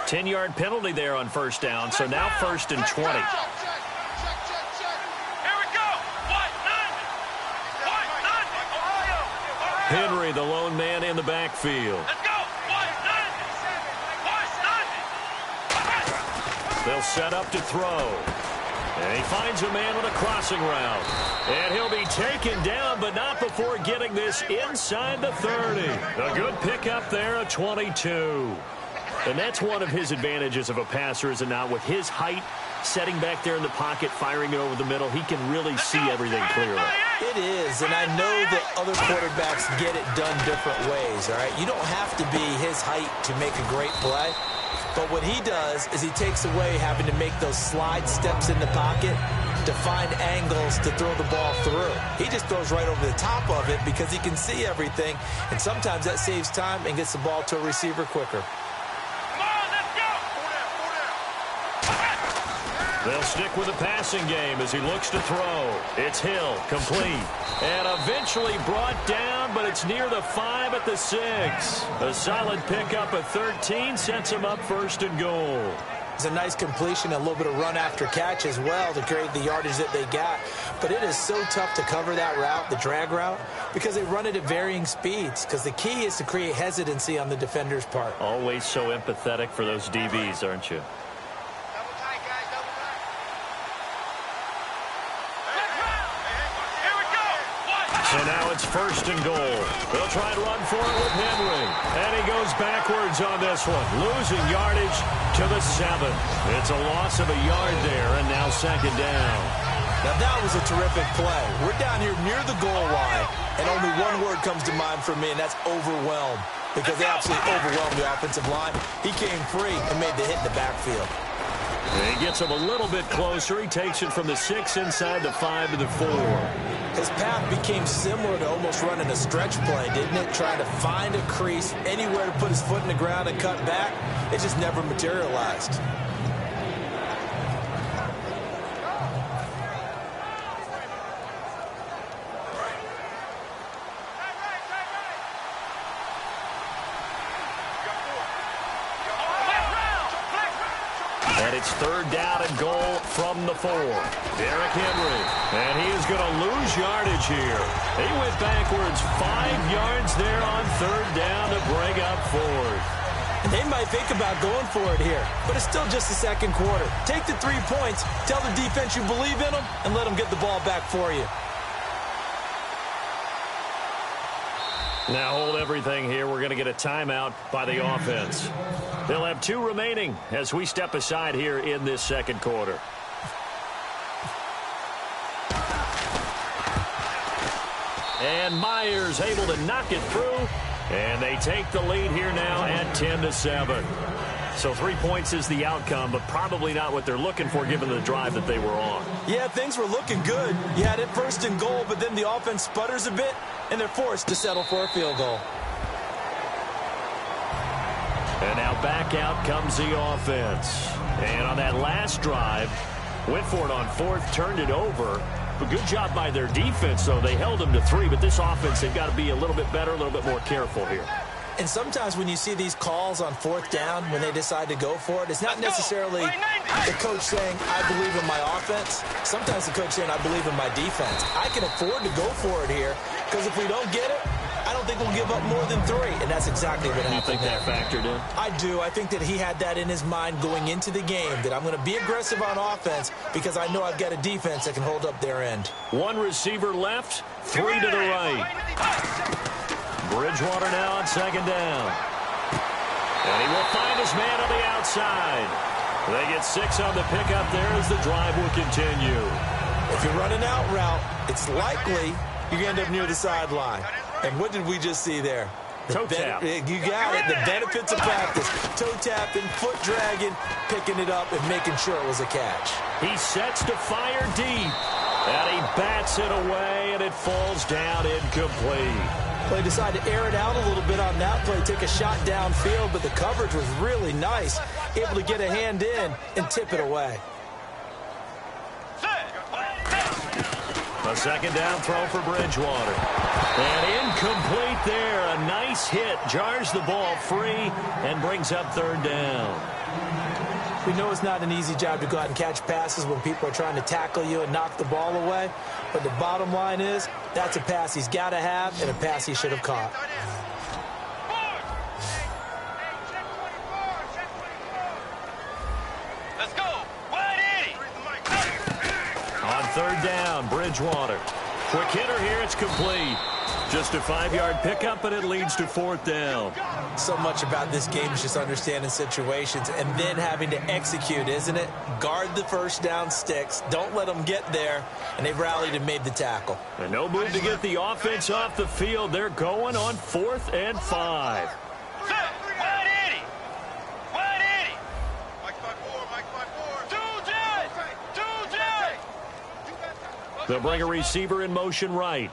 10-yard penalty there on first down, so now 1st and 20. Henry, the lone man in the backfield. They'll set up to throw. And he finds a man with a crossing route. And he'll be taken down, but not before getting this inside the 30. A good pickup there, a 22. And that's one of his advantages of a passer, is it not? With his height, setting back there in the pocket, firing it over the middle, he can really see everything clearly. It is, and I know that other quarterbacks get it done different ways, all right? You don't have to be his height to make a great play. But what he does is he takes away having to make those slide steps in the pocket to find angles to throw the ball through. He just throws right over the top of it because he can see everything, and sometimes that saves time and gets the ball to a receiver quicker. They'll stick with the passing game as he looks to throw. It's Hill, complete. And eventually brought down, but it's near the 5 at the 6. A solid pickup of 13 sets him up 1st and goal. It's a nice completion, a little bit of run after catch as well to create the yardage that they got. But it is so tough to cover that route, the drag route, because they run it at varying speeds. Because the key is to create hesitancy on the defender's part. Always so empathetic for those DBs, aren't you? So now it's 1st and goal. They'll try and run for it with Henry. And he goes backwards on this one, losing yardage to the 7. It's a loss of a yard there, and now 2nd down. Now that was a terrific play. We're down here near the goal line, and only one word comes to mind for me, and that's overwhelmed. Because they absolutely overwhelmed the offensive line. He came free and made the hit in the backfield. And he gets him a little bit closer. He takes it from the 6 inside the 5 to the 4. His path became similar to almost running a stretch play, didn't it? Trying to find a crease, anywhere to put his foot in the ground and cut back. It just never materialized. And it's 3rd down and goal from the 4. Derrick Henry. And he is going to lose yardage here. He went backwards 5 yards there on 3rd down to bring up 4th. They might think about going for it here, but it's still just the 2nd quarter. Take the 3 points, tell the defense you believe in them, and let them get the ball back for you. Now hold everything here. We're going to get a timeout by the offense. They'll have 2 remaining as we step aside here in this 2nd quarter. And Myers able to knock it through. And they take the lead here now at 10-7. So 3 points is the outcome, but probably not what they're looking for given the drive that they were on. Yeah, things were looking good. You had it 1st and goal, but then the offense sputters a bit, and they're forced to settle for a field goal. And now back out comes the offense. And on that last drive, went for it on 4th, turned it over. A good job by their defense, though. They held them to 3, but this offense, they've got to be a little bit better, a little bit more careful here. And sometimes when you see these calls on 4th down, when they decide to go for it, it's not necessarily the coach saying, I believe in my offense. Sometimes the coach saying, I believe in my defense. I can afford to go for it here, because if we don't get it, I don't think we'll give up more than 3, and that's exactly what happened. You think that factored in? I do. I think that he had that in his mind going into the game, that I'm going to be aggressive on offense because I know I've got a defense that can hold up their end. 1 receiver left, 3 to the right. Bridgewater now on 2nd down. And he will find his man on the outside. They get 6 on the pickup there as the drive will continue. If you're running out route, it's likely you're going to end up near the sideline. And what did we just see there? Toe tap. You got it. The benefits of practice. Toe tapping, foot dragging, picking it up, and making sure it was a catch. He sets to fire deep. And he bats it away, and it falls down incomplete. They decided to air it out a little bit on that play, take a shot downfield, but the coverage was really nice. Able to get a hand in and tip it away. A second down throw for Bridgewater. And incomplete there. A nice hit. Jars the ball free and brings up third down. We know it's not an easy job to go out and catch passes when people are trying to tackle you and knock the ball away. But the bottom line is, that's a pass he's got to have and a pass he should have caught. Let's go. 180. On third down, Bridgewater. Quick hitter here. It's complete. Just a 5-yard pickup, and it leads to fourth down. So much about this game is just understanding situations and then having to execute, isn't it? Guard the first down sticks. Don't let them get there. And they've rallied and made the tackle. And no move to get the offense off the field. They're going on 4th and 5. 180. 180. Mike 5-4. Mike 5-4. 2J. They'll bring a receiver in motion right.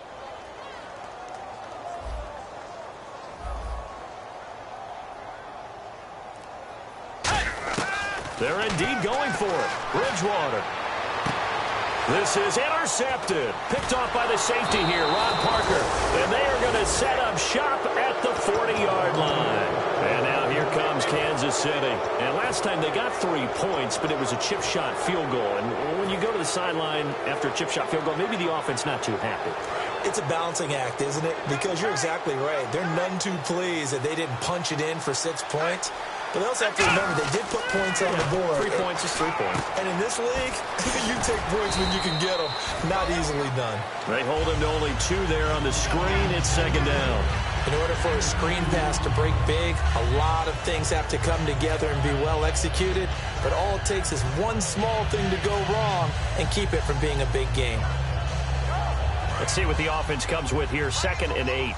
They're indeed going for it. Bridgewater. This is intercepted. Picked off by the safety here, Ron Parker. And they are going to set up shop at the 40-yard line. And now here comes Kansas City. And last time they got 3 points, but it was a chip shot field goal. And when you go to the sideline after a chip shot field goal, maybe the offense not too happy. It's a balancing act, isn't it? Because you're exactly right. They're none too pleased that they didn't punch it in for 6 points. But they also have to remember they did put points on the board. 3 points is 3 points. And in this league, you take points when you can get them. Not easily done. They hold him to only 2 there on the screen. It's second down. In order for a screen pass to break big, a lot of things have to come together and be well executed. But all it takes is one small thing to go wrong and keep it from being a big game. Let's see what the offense comes with here. 2nd and 8.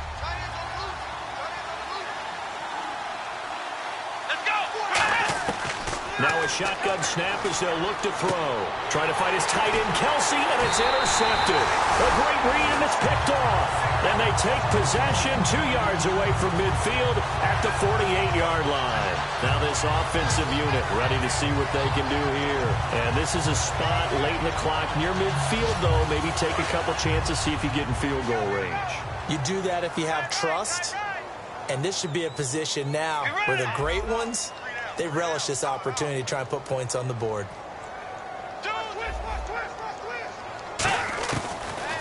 Now a shotgun snap as they'll look to throw. Trying to find his tight end, Kelsey, and it's intercepted. A great read, and it's picked off. And they take possession 2 yards away from midfield at the 48-yard line. Now this offensive unit ready to see what they can do here. And this is a spot late in the clock near midfield, though. Maybe take a couple chances, see if you get in field goal range. You do that if you have trust. And this should be a position now where the great ones, they relish this opportunity to try and put points on the board.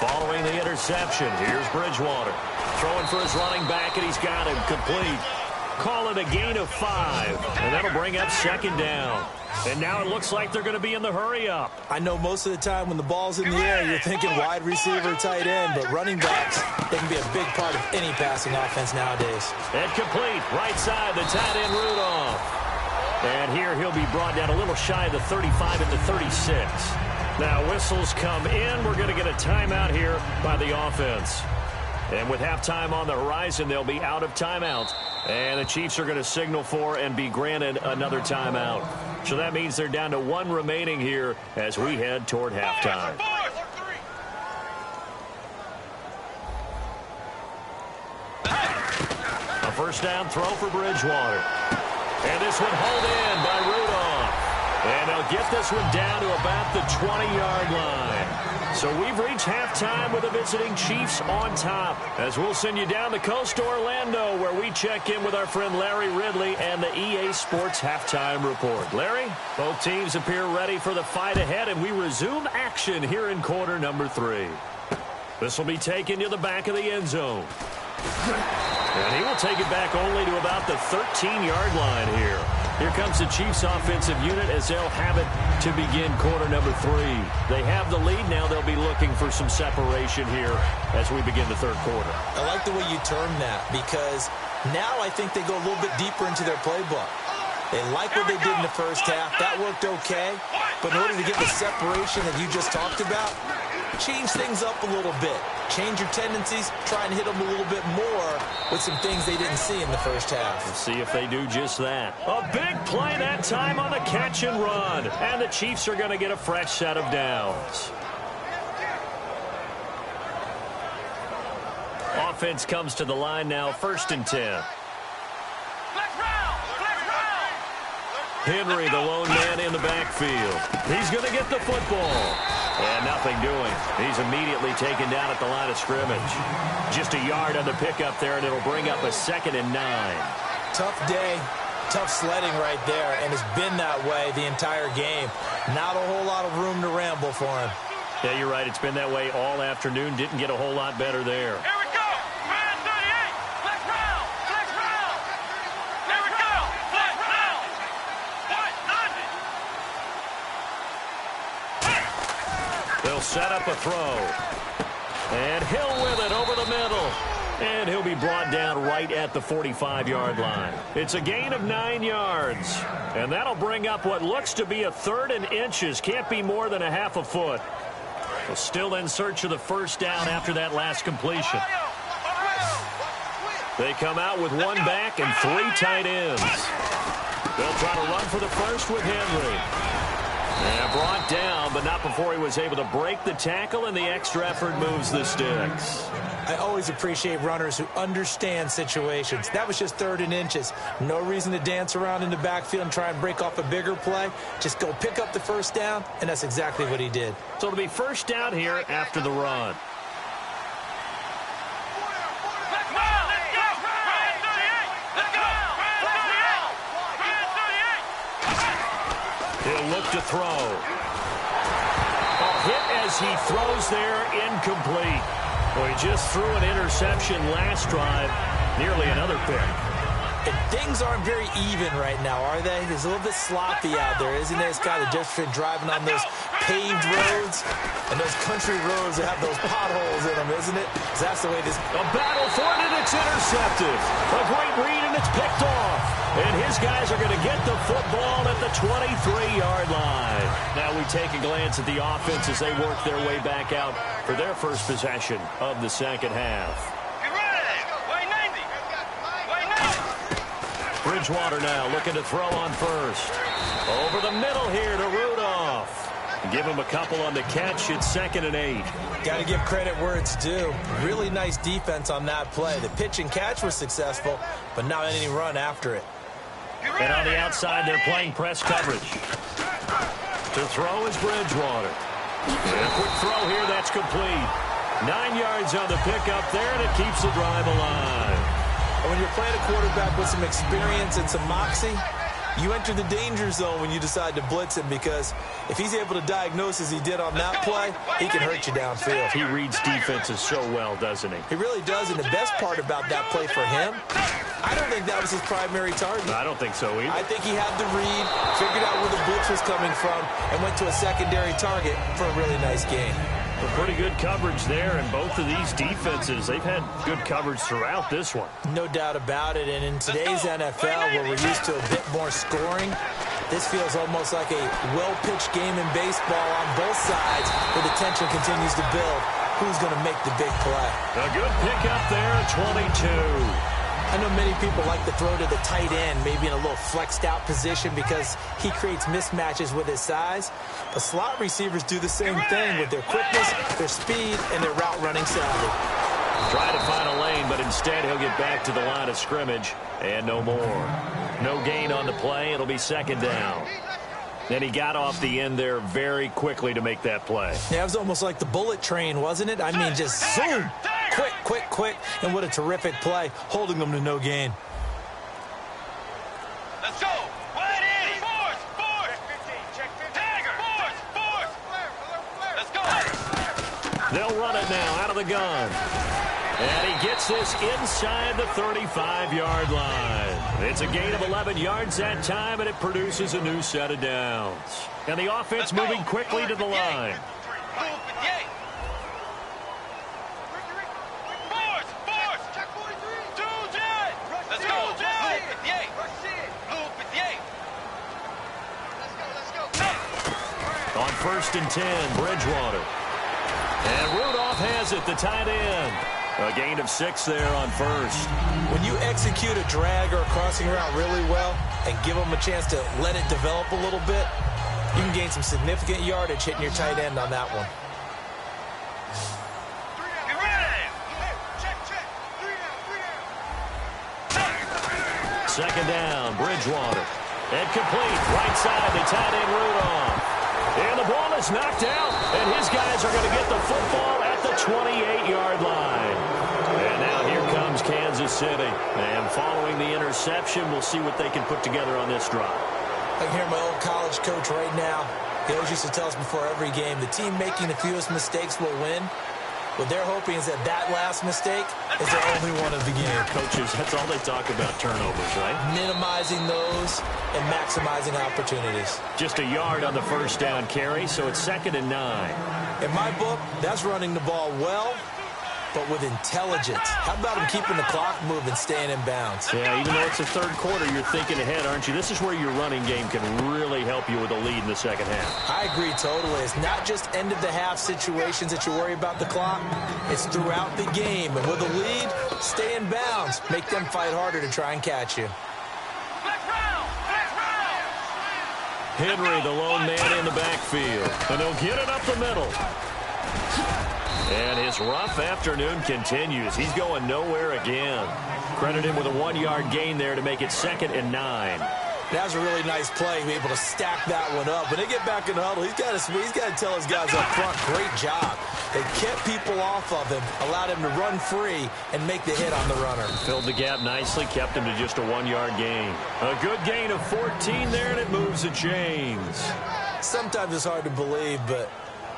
Following the interception, here's Bridgewater. Throwing for his running back, and he's got him complete. Call it a gain of 5, and that'll bring up second down. And now it looks like they're going to be in the hurry-up. I know most of the time when the ball's in the air, you're thinking wide receiver, tight end, but running backs, they can be a big part of any passing offense nowadays. And complete, right side, the tight end Rudolph. And here he'll be brought down a little shy of the 35 at the 36. Now whistles come in. We're going to get a timeout here by the offense. And with halftime on the horizon, they'll be out of timeout. And the Chiefs are going to signal for and be granted another timeout. So that means they're down to 1 remaining here as we head toward halftime. A first down throw for Bridgewater. And this one hauled in by Rudolph. And they'll get this one down to about the 20-yard line. So we've reached halftime with the visiting Chiefs on top. As we'll send you down the coast to Orlando, where we check in with our friend Larry Ridley and the EA Sports Halftime Report. Larry, both teams appear ready for the fight ahead, and we resume action here in quarter number 3. This will be taken to the back of the end zone. And he will take it back only to about the 13-yard line here. Here comes the Chiefs offensive unit as they'll have it to begin quarter number 3. They have the lead. Now they'll be looking for some separation here as we begin the third quarter. I like the way you term that because now I think they go a little bit deeper into their playbook. They like what they did in the first half. That worked okay. But in order to get the separation that you just talked about, change things up a little bit. Change your tendencies. Try and hit them a little bit more with some things they didn't see in the first half. Let's see if they do just that. A big play that time on the catch and run. And the Chiefs are going to get a fresh set of downs. Offense comes to the line now, 1st and 10. Henry, the lone man in the backfield. He's going to get the football. And nothing doing. He's immediately taken down at the line of scrimmage. Just a yard on the pickup there, and it'll bring up a 2nd and 9. Tough day. Tough sledding right there, and it's been that way the entire game. Not a whole lot of room to ramble for him. Yeah, you're right. It's been that way all afternoon. Didn't get a whole lot better there. Here we go. Man 38. Flex round. Flex round. Here we go. Flex round. What? Nothing. They'll set up a throw. And Hill with it over the middle. And he'll be brought down right at the 45-yard line. It's a gain of 9 yards. And that'll bring up what looks to be a 3rd and inches. Can't be more than a half a foot. Well, still in search of the first down after that last completion. They come out with 1 back and 3 tight ends. They'll try to run for the first with Henry. And brought down, but not before he was able to break the tackle, and the extra effort moves the sticks. I always appreciate runners who understand situations. That was just 3rd and inches. No reason to dance around in the backfield and try and break off a bigger play. Just go pick up the first down, and that's exactly what he did. So it'll be first down here after the run. He'll look to throw. A hit as he throws there, incomplete. Well, he just threw an interception last drive, nearly another pick. And things aren't very even right now, are they? It's a little bit sloppy out there, isn't it? It's kind of difference between driving on those paved roads and those country roads that have those potholes in them, isn't it? 'Cause that's the way this... A battle for it, and it's intercepted. A great read, and it's picked off. And his guys are going to get the football at the 23-yard line. Now we take a glance at the offense as they work their way back out for their first possession of the second half. Bridgewater now looking to throw on first. Over the middle here to Rudolph. Give him a couple on the catch. It's 2nd and 8. Got to give credit where it's due. Really nice defense on that play. The pitch and catch was successful, but not any run after it. And on the outside, they're playing press coverage. To throw is Bridgewater. And a quick throw here, that's complete. 9 yards on the pickup there, and it keeps the drive alive. When you're playing a quarterback with some experience and some moxie, you enter the danger zone when you decide to blitz him, because if he's able to diagnose as he did on that play, he can hurt you downfield. He reads defenses so well, doesn't he? He really does, and the best part about that play for him, I don't think that was his primary target. I don't think so either. I think he had the read, figured out where the blitz was coming from, and went to a secondary target for a really nice gain. Well, pretty good coverage there, and both of these defenses, they've had good coverage throughout this one. No doubt about it, and in today's NFL, where we're used to a bit more scoring, this feels almost like a well-pitched game in baseball on both sides, where the tension continues to build. Who's going to make the big play? A good pickup there, 22. I know many people like to throw to the tight end, maybe in a little flexed out position because he creates mismatches with his size. But slot receivers do the same thing with their quickness, their speed, and their route running savvy. Try to find a lane, but instead he'll get back to the line of scrimmage and no more. No gain on the play. It'll be 2nd down. Then he got off the end there very quickly to make that play. Yeah, it was almost like the bullet train, wasn't it? I mean, just zoom. Quick, quick, quick. And what a terrific play, holding them to no gain. Let's go. Wide in. Force. Check 15. Tagger. Force. Let's go. They'll run it now out of the gun. And he gets this inside the 35-yard line. It's a gain of 11 yards that time, and it produces a new set of downs. And the offense moving quickly to the line. Let's go. On 1st and 10, Bridgewater. And Rudolph has it, the tight end. A gain of 6 there on first. When you execute a drag or a crossing route really well and give them a chance to let it develop a little bit, you can gain some significant yardage hitting your tight end on that one. Second down, Bridgewater. And complete, right side to tight end Rudolph. And the ball is knocked out, and his guys are going to get the football at the 28-yard line. And now here comes Kansas City. And following the interception, we'll see what they can put together on this drive. I can hear my old college coach right now. He always used to tell us before every game, the team making the fewest mistakes will win. What they're hoping is that last mistake is their only one of the game. Coaches, that's all they talk about, turnovers, right? Minimizing those and maximizing opportunities. Just a yard on the first down carry, so it's 2nd and 9. In my book, that's running the ball well, but with intelligence. How about him keeping the clock moving, staying in bounds? Yeah, even though it's the third quarter, you're thinking ahead, aren't you? This is where your running game can really help you with a lead in the second half. I agree totally. It's not just end-of-the-half situations that you worry about the clock. It's throughout the game. And with a lead, stay in bounds. Make them fight harder to try and catch you. Henry, the lone man in the backfield. And they'll get it up the middle. And his rough afternoon continues. He's going nowhere again. Credit him with a 1-yard gain there to make it 2nd and 9. That was a really nice play, be able to stack that one up. When they get back in the huddle, he's got to tell his guys up front, great job. They kept people off of him, allowed him to run free, and make the hit on the runner. Filled the gap nicely, kept him to just a 1-yard gain. A good gain of 14 there, and it moves the chains. Sometimes it's hard to believe, but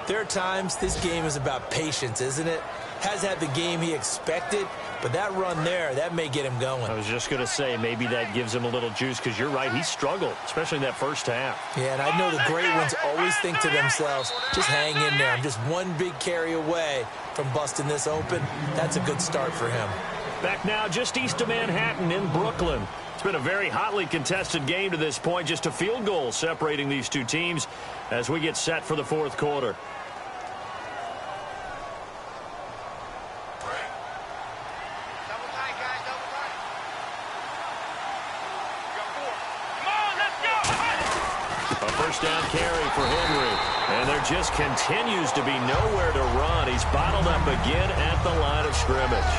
there are times this game is about patience, isn't it? Has had the game he expected, but that run there, that may get him going. I was just going to say, maybe that gives him a little juice, because you're right, he struggled, especially in that first half. Yeah, and I know the great ones always think to themselves, just hang in there. I'm just one big carry away from busting this open. That's a good start for him. Back now just east of Manhattan in Brooklyn. It's been a very hotly contested game to this point, just a field goal separating these two teams as we get set for the fourth quarter. First down carry for Henry. And there just continues to be nowhere to run. He's bottled up again at the line of scrimmage.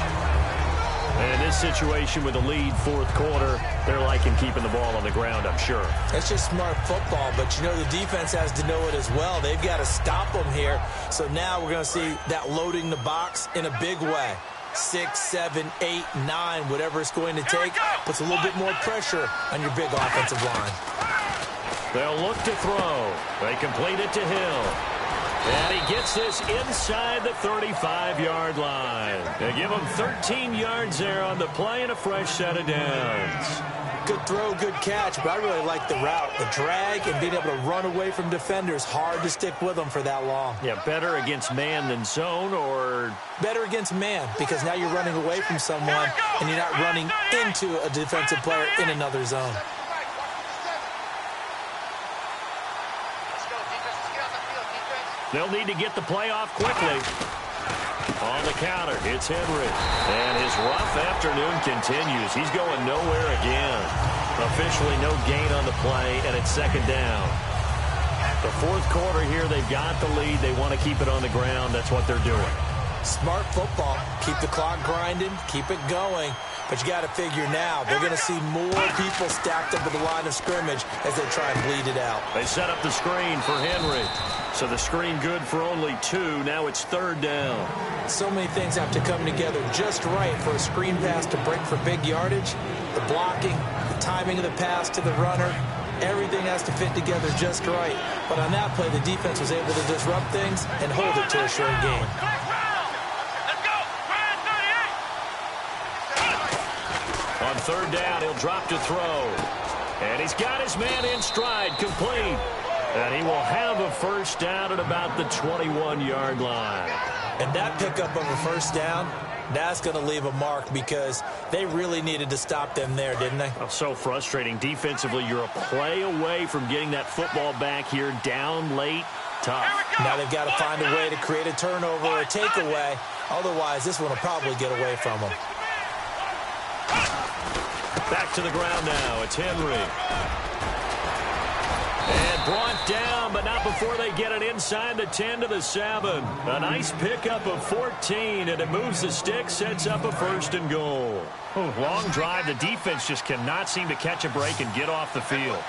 And in this situation with the lead fourth quarter, they're liking keeping the ball on the ground, I'm sure. That's just smart football, but you know the defense has to know it as well. They've got to stop them here. So now we're going to see that loading the box in a big way. 6, 7, 8, 9, whatever it's going to take, puts a little bit more pressure on your big offensive line. They'll look to throw. They complete it to Hill. And he gets this inside the 35-yard line. They give him 13 yards there on the play and a fresh set of downs. Good throw, good catch, but I really like the route. The drag and being able to run away from defenders, hard to stick with them for that long. Yeah, better against man than zone, or? Better against man, because now you're running away from someone and you're not running into a defensive player in another zone. They'll need to get the play off quickly. On the counter, it's Henry. And his rough afternoon continues. He's going nowhere again. Officially no gain on the play, and it's second down. The fourth quarter here, they've got the lead. They want to keep it on the ground. That's what they're doing. Smart football. Keep the clock grinding. Keep it going. But you got to figure now, they're going to see more people stacked up at the line of scrimmage as they try and bleed it out. They set up the screen for Henry. So the screen good for only 2. Now it's third down. So many things have to come together just right for a screen pass to break for big yardage. The blocking, the timing of the pass to the runner, everything has to fit together just right. But on that play, the defense was able to disrupt things and hold it to a short game. On third down, he'll drop to throw. And he's got his man in stride, complete. And he will have a first down at about the 21-yard line. And that pickup of a first down, that's going to leave a mark because they really needed to stop them there, didn't they? Oh, so frustrating. Defensively, you're a play away from getting that football back here down late. Tough. Now they've got to find a way to create a turnover or a takeaway. Otherwise, this one will probably get away from them. Back to the ground now. It's Henry. And brought down, but not before they get it inside the 10 to the 7. A nice pickup of 14, and it moves the stick, sets up a first and goal. Oh, long drive. The defense just cannot seem to catch a break and get off the field.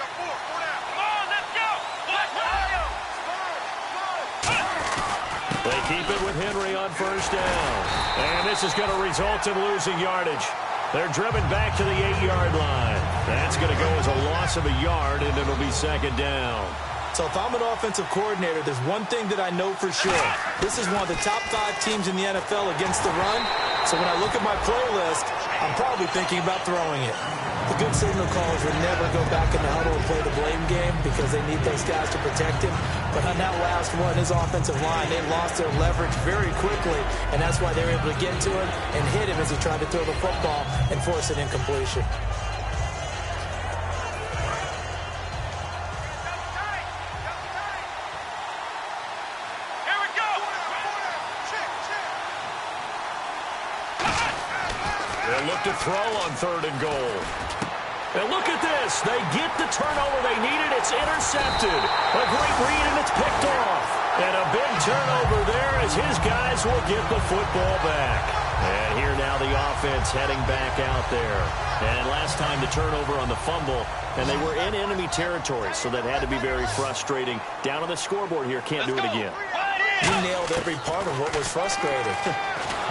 on first down. And this is going to result in losing yardage. They're driven back to the 8-yard line. That's going to go as a loss of a yard, and it'll be second down. So if I'm an offensive coordinator, there's one thing that I know for sure. This is one of the top 5 teams in the NFL against the run. So when I look at my playlist, I'm probably thinking about throwing it. The good signal callers would never go back in the huddle and play the blame game because they need those guys to protect him. But on that last one, his offensive line, they lost their leverage very quickly, and that's why they were able to get to him and hit him as he tried to throw the football and force an incompletion. Look to throw on 3rd and goal. And look at this. They get the turnover they needed. It's intercepted. A great read, and it's picked off. And a big turnover there as his guys will get the football back. And here now the offense heading back out there. And last time the turnover on the fumble, and they were in enemy territory, so that had to be very frustrating. Down on the scoreboard here, can't do it again. You nailed every part of what was frustrating.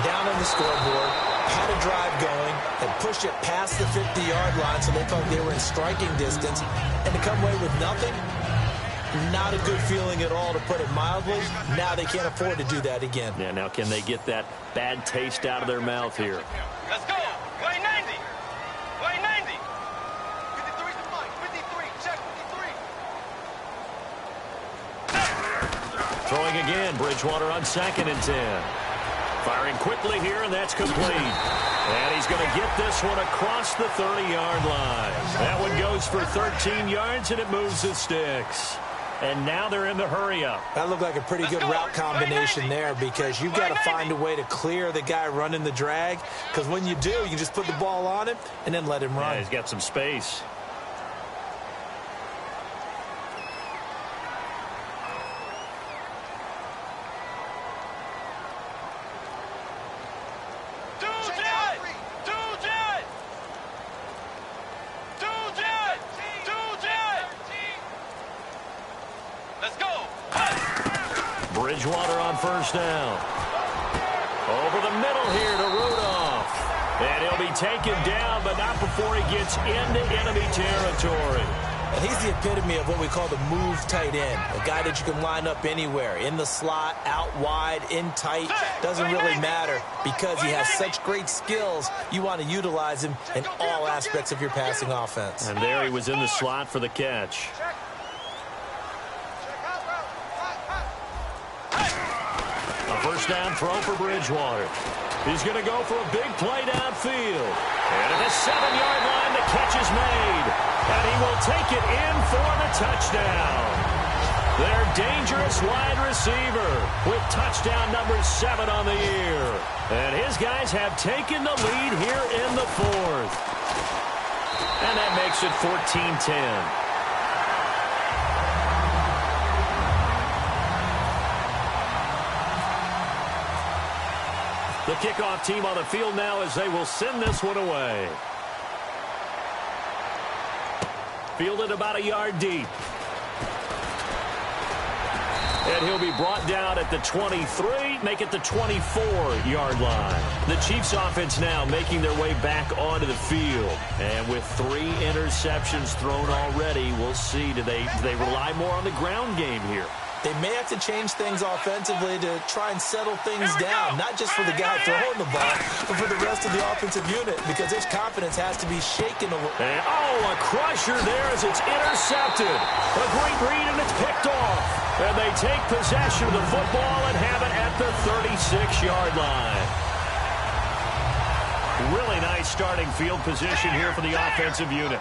Down on the scoreboard, had a drive going, and pushed it past the 50-yard line so they felt they were in striking distance, and to come away with nothing, not a good feeling at all, to put it mildly. Now they can't afford to do that again. Yeah, now can they get that bad taste out of their mouth here? Let's go. Way 90. Way 90. 53's the mic. 53. Check 53. Throwing again, Bridgewater on 2nd and 10. Firing quickly here, and that's complete. And he's going to get this one across the 30-yard line. That one goes for 13 yards, and it moves the sticks. And now they're in the hurry-up. That looked like a pretty good route combination there, because you've got to find a way to clear the guy running the drag, because when you do, you just put the ball on him and then let him run. Yeah, he's got some space. Bridgewater on first down. Over the middle here to Rudolph. And he'll be taken down, but not before he gets into enemy territory. And he's the epitome of what we call the move tight end. A guy that you can line up anywhere. In the slot, out wide, in tight. Doesn't really matter because he has such great skills. You want to utilize him in all aspects of your passing offense. And there he was in the slot for the catch. First down throw for Bridgewater. He's going to go for a big play downfield. And at the 7-yard line, the catch is made. And he will take it in for the touchdown. Their dangerous wide receiver with touchdown number 7 on the year. And his guys have taken the lead here in the 4th. And that makes it 14-10. The kickoff team on the field now as they will send this one away. Fielded about a yard deep. And he'll be brought down at the 23, make it the 24-yard line. The Chiefs offense now making their way back onto the field. And with 3 interceptions thrown already, we'll see. Do they rely more on the ground game here? They may have to change things offensively to try and settle things down, not just for the guy throwing the ball, but for the rest of the offensive unit, because his confidence has to be shaken a little. And, a crusher there as it's intercepted. A great read, and it's picked off. And they take possession of the football and have it at the 36-yard line. Really nice starting field position here for the offensive unit.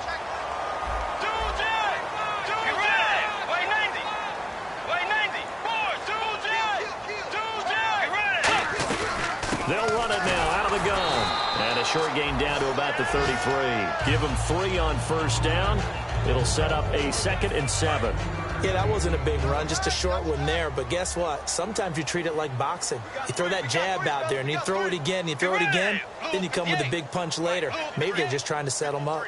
They'll run it now out of the gun. And a short gain down to about the 33. Give them 3 on first down. It'll set up a 2nd and 7. Yeah, that wasn't a big run, just a short one there. But guess what? Sometimes you treat it like boxing. You throw that jab out there, and you throw it again, you throw it again, then you come with a big punch later. Maybe they're just trying to set them up.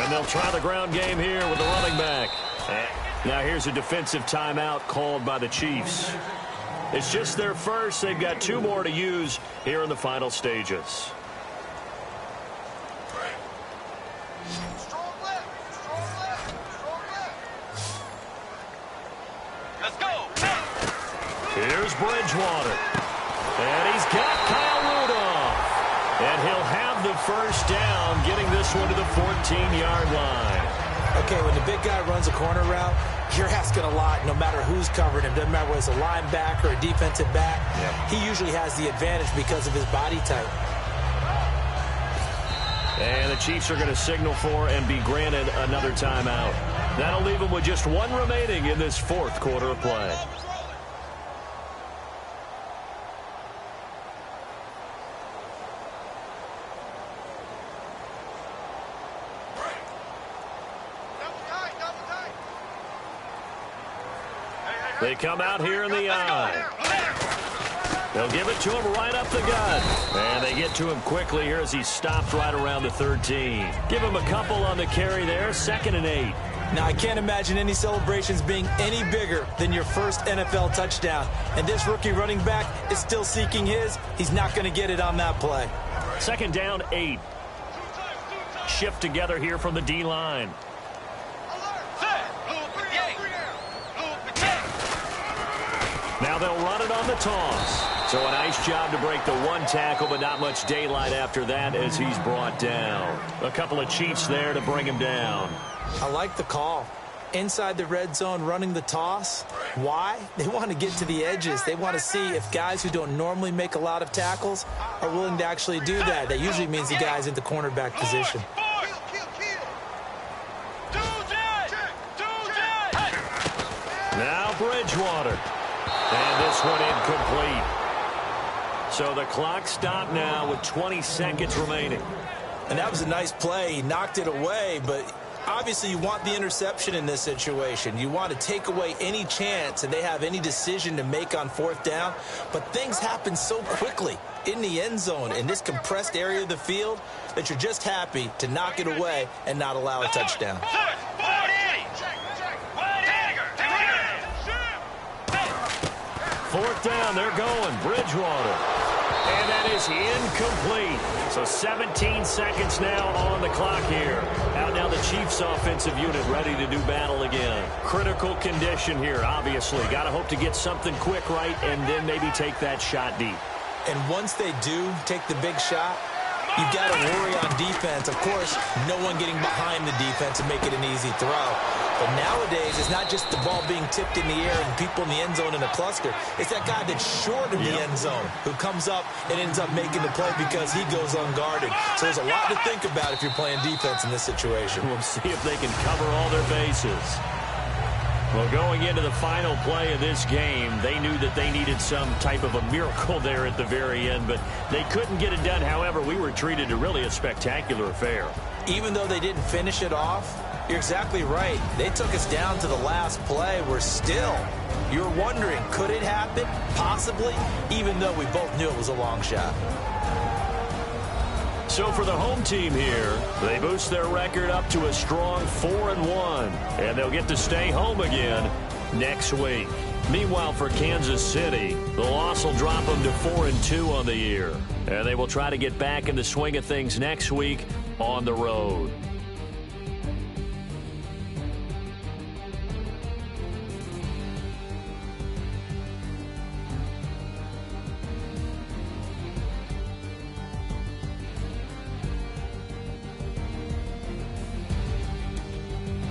And they'll try the ground game here with the running back. Now here's a defensive timeout called by the Chiefs. It's just their first. They've got 2 more to use here in the final stages. Let's go. Here's Bridgewater. And he's got Kyle Rudolph. And he'll have the first down, getting this one to the 14-yard line. Okay, when the big guy runs a corner route, you're asking a lot no matter who's covering him. Doesn't matter whether it's a linebacker or a defensive back. Yep. He usually has the advantage because of his body type. And the Chiefs are going to signal for and be granted another timeout. That'll leave them with just 1 remaining in this 4th quarter of play. They come out here in the eye. They'll give it to him right up the gut. And they get to him quickly here as he stopped right around the 13. Give him a couple on the carry there, 2nd and 8. Now, I can't imagine any celebrations being any bigger than your first NFL touchdown. And this rookie running back is still seeking his. He's not going to get it on that play. 2nd down, 8. Shift together here from the D-line. Now they'll run it on the toss. So a nice job to break the 1 tackle, but not much daylight after that as he's brought down. A couple of Chiefs there to bring him down. I like the call. Inside the red zone running the toss. Why? They want to get to the edges. They want to see if guys who don't normally make a lot of tackles are willing to actually do that. That usually means the guy's in the cornerback position. Now Bridgewater. And this one incomplete. So the clock stopped now with 20 seconds remaining. And that was a nice play. He knocked it away, but obviously you want the interception in this situation. You want to take away any chance that they have any decision to make on 4th down. But things happen so quickly in the end zone in this compressed area of the field that you're just happy to knock it away and not allow a touchdown. 4th down, they're going. Bridgewater. And that is incomplete. So 17 seconds now on the clock here. Out now the Chiefs offensive unit ready to do battle again. Critical condition here, obviously. Got to hope to get something quick right and then maybe take that shot deep. And once they do take the big shot, you've got to worry on defense. Of course, no one getting behind the defense and make it an easy throw. But nowadays, it's not just the ball being tipped in the air and people in the end zone in a cluster. It's that guy that's short of the end zone who comes up and ends up making the play because he goes unguarded. So there's a lot to think about if you're playing defense in this situation. We'll see if they can cover all their bases. Well, going into the final play of this game, they knew that they needed some type of a miracle there at the very end, but they couldn't get it done. However, we were treated to really a spectacular affair. Even though they didn't finish it off, you're exactly right. They took us down to the last play. We're still, you're wondering, could it happen? Possibly, even though we both knew it was a long shot. So for the home team here, they boost their record up to a strong 4-1, and they'll get to stay home again next week. Meanwhile, for Kansas City, the loss will drop them to 4-2 on the year, and they will try to get back in the swing of things next week on the road.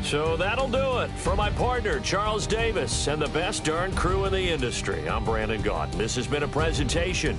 So that'll do it. For my partner, Charles Davis, and the best darn crew in the industry, I'm Brandon Gaudin. This has been a presentation